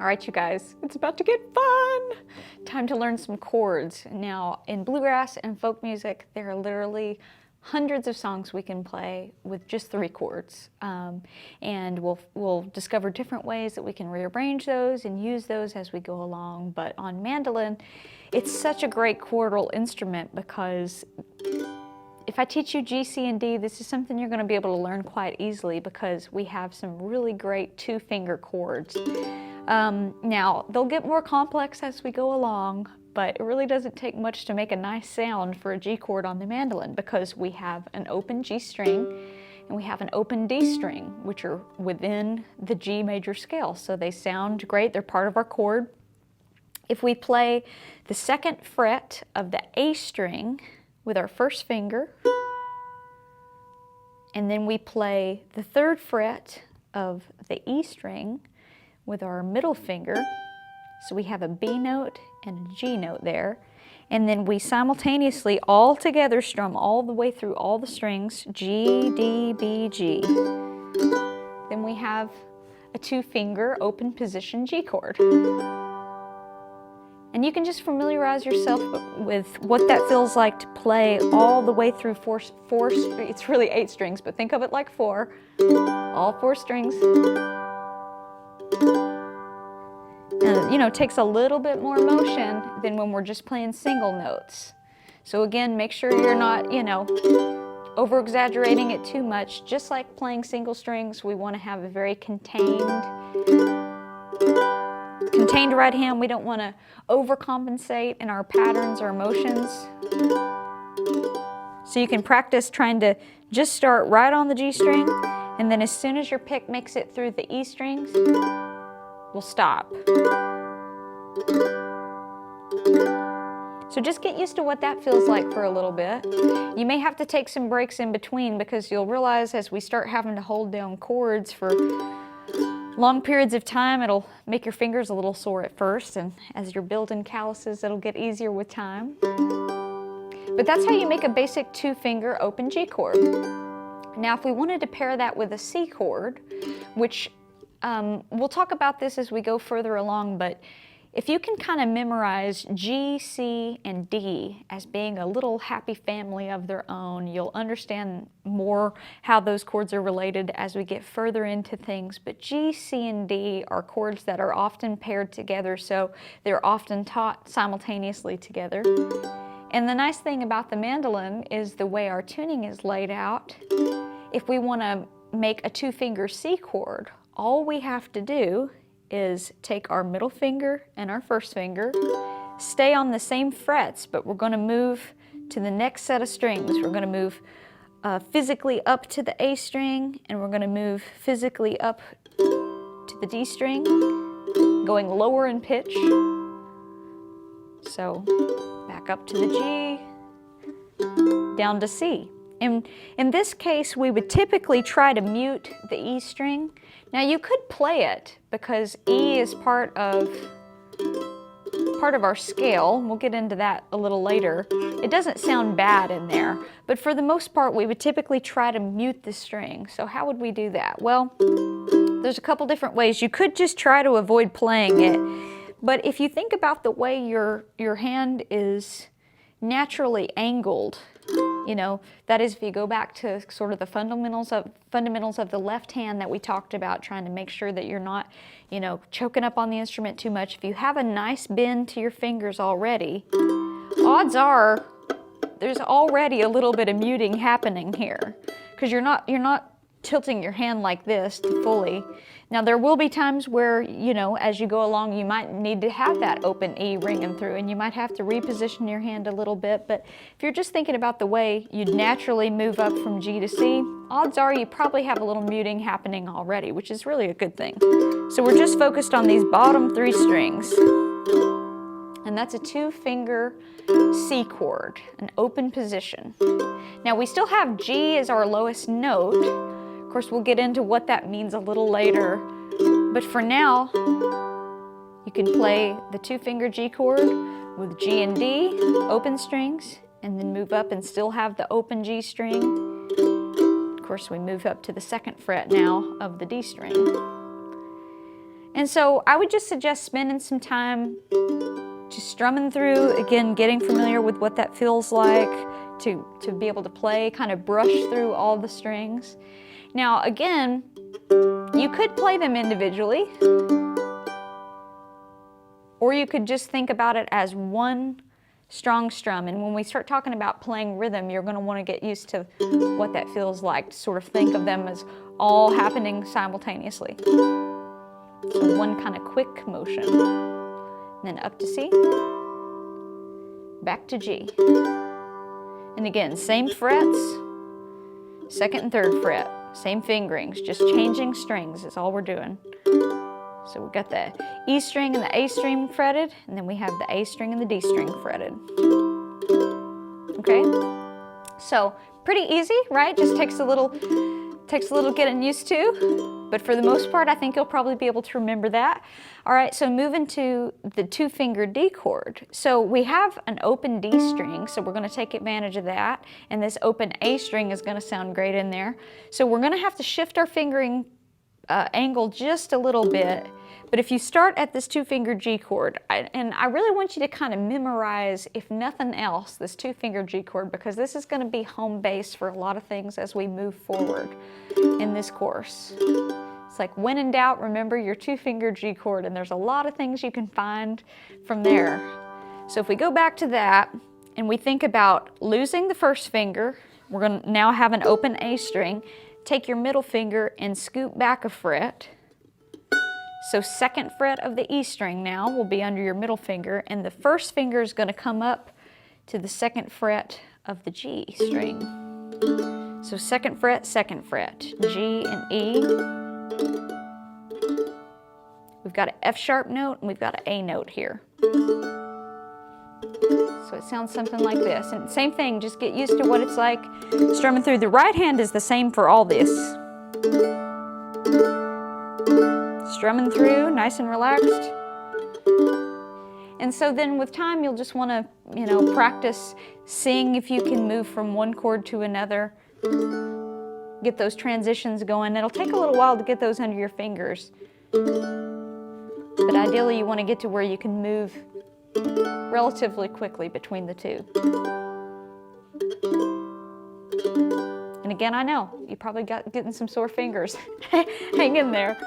All right, you guys, it's about to get fun. Time to learn some chords. Now, in bluegrass and folk music, there are literally hundreds of songs we can play with just 3 chords. And we'll discover different ways that we can rearrange those and use those as we go along. But on mandolin, it's such a great chordal instrument because if I teach you G, C, and D, this is something you're going to be able to learn quite easily because we have some really great 2-finger chords. Now, they'll get more complex as we go along, but it really doesn't take much to make a nice sound for a G chord on the mandolin because we have an open G string and we have an open D string, which are within the G major scale. So they sound great, they're part of our chord. If we play the 2nd fret of the A string with our 1st finger, and then we play the 3rd fret of the E string with our middle finger, so we have a B note and a G note there, and then we simultaneously all together strum all the way through all the strings, G, D, B, G. Then we have a 2-finger open position G chord. And you can just familiarize yourself with what that feels like to play all the way through it's really 8 strings, but think of it like 4, all 4 strings. And, you know, it takes a little bit more motion than when we're just playing single notes. So again, make sure you're not, over-exaggerating it too much. Just like playing single strings, we want to have a very contained right hand. We don't want to overcompensate in our patterns or motions. So you can practice trying to just start right on the G string, and then as soon as your pick makes it through the E strings, we'll stop. So just get used to what that feels like for a little bit. You may have to take some breaks in between because you'll realize as we start having to hold down chords for long periods of time, it'll make your fingers a little sore at first, and as you're building calluses, it'll get easier with time. But that's how you make a basic 2-finger open G chord. Now, if we wanted to pair that with a C chord, which we'll talk about this as we go further along, but if you can kind of memorize G, C, and D as being a little happy family of their own, you'll understand more how those chords are related as we get further into things. But G, C, and D are chords that are often paired together, so they're often taught simultaneously together. And the nice thing about the mandolin is the way our tuning is laid out. If we want to make a 2-finger C chord, all we have to do is take our middle finger and our 1st finger, stay on the same frets, but we're going to move to the next set of strings. We're going to move physically up to the A string, and we're going to move physically up to the D string, going lower in pitch. So back up to the G, down to C. And in this case, we would typically try to mute the E string. Now you could play it because E is part of our scale. We'll get into that a little later. It doesn't sound bad in there, but for the most part, we would typically try to mute the string. So how would we do that? Well, there's a couple different ways. You could just try to avoid playing it, but if you think about the way your hand is naturally angled, that is, if you go back to sort of the fundamentals of the left hand that we talked about, trying to make sure that you're not, choking up on the instrument too much. If you have a nice bend to your fingers already, odds are there's already a little bit of muting happening here because you're not tilting your hand like this to fully. Now there will be times where, as you go along, you might need to have that open E ringing through and you might have to reposition your hand a little bit, but if you're just thinking about the way you'd naturally move up from G to C, odds are you probably have a little muting happening already, which is really a good thing. So we're just focused on these bottom 3 strings. And that's a 2-finger C chord, an open position. Now we still have G as our lowest note. Of course, we'll get into what that means a little later, but for now, you can play the 2-finger G chord with G and D, open strings, and then move up and still have the open G string. Of course, we move up to the 2nd fret now of the D string. And so I would just suggest spending some time just strumming through, again, getting familiar with what that feels like, to be able to play, kind of brush through all the strings. Now again, you could play them individually, or you could just think about it as one strong strum. And when we start talking about playing rhythm, you're going to want to get used to what that feels like, to sort of think of them as all happening simultaneously. So one kind of quick motion. And then up to C, back to G. And again, same frets, second and third fret, same fingerings, just changing strings is all we're doing. So we've got the E string and the A string fretted, and then we have the A string and the D string fretted. Okay? So pretty easy, right? Just takes a little getting used to, but for the most part, I think you'll probably be able to remember that. All right, so moving to the 2-finger D chord. So we have an open D string, so we're going to take advantage of that, and this open A string is going to sound great in there. So we're going to have to shift our fingering angle just a little bit, but if you start at this 2-finger G chord, and I really want you to kind of memorize, if nothing else, this 2-finger G chord, because this is going to be home base for a lot of things as we move forward in this course. It's like, when in doubt, remember your 2-finger G chord, and there's a lot of things you can find from there. So if we go back to that, and we think about losing the first finger, we're going to now have an open A string. Take your middle finger and scoot back a fret. So second fret of the E string now will be under your middle finger, and the first finger is going to come up to the second fret of the G string. So second fret, G and E. We've got an F sharp note and we've got an A note here. So it sounds something like this. And same thing, just get used to what it's like strumming through. The right hand is the same for all this. Strumming through, nice and relaxed. And so then with time, you'll just want to, practice seeing if you can move from one chord to another. Get those transitions going. It'll take a little while to get those under your fingers. But ideally, you want to get to where you can move relatively quickly between the two. And again, I know, you probably getting some sore fingers. Hang in there.